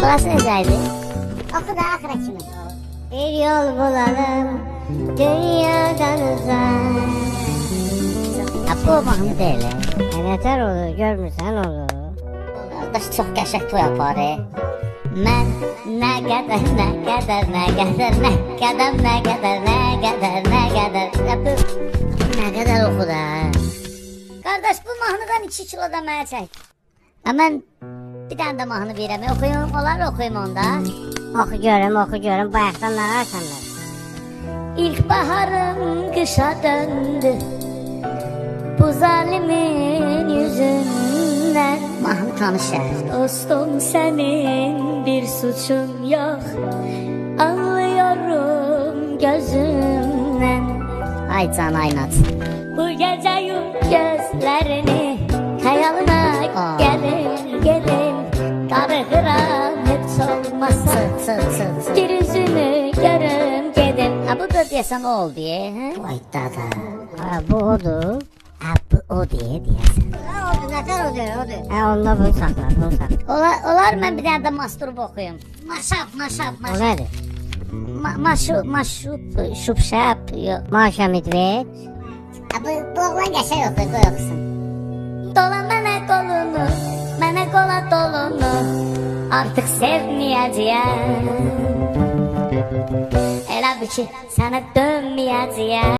Burası necəydi? Oku da axıra kimi. Bir yol bulalım dünyadan uzak. Bu mahnı deyil. Nətər olur, görmürsən olur. Qardaş çox qəşəng toy aparır. Mən nə qədər nə qədər oxu da. Qardaş bu mahnıdan 2 kilo da mənə çək. Mən bir dənə də mahnı verirəm. Oxuyum, olar oxuyum onda. Oxu görüm, bayaqdan nə ararsanlar. İlkbaharım qışa döndü, bu zalimin yüzündən. Mahnı tanış şəhər. Dostum sənin bir suçun yox, anlıyorum gözündən. Ay can aynat. Bu gecə yum gözlərini, xəyalına gedin, darıxıram heç olmasa. Çıx. Bir üzünü görüm gedin. Bu da deyəsən o oldu, hə? Ay dada. Bu odur. Bu o deyəsən. Odur, nətər odur. Onda bunu saxla. Olar mən bir dənə də masturb oxuyum. Maşap. O nədir? Şupşap, yox. Maşa Midvet. Bu oğlan qəşəng oxuyur, qoy oxusun. Dola mənə qolunu, mənə qola dolunu, artıq sevməyəcəyəm. Elə bil ki, sənə dönməyəcəyəm.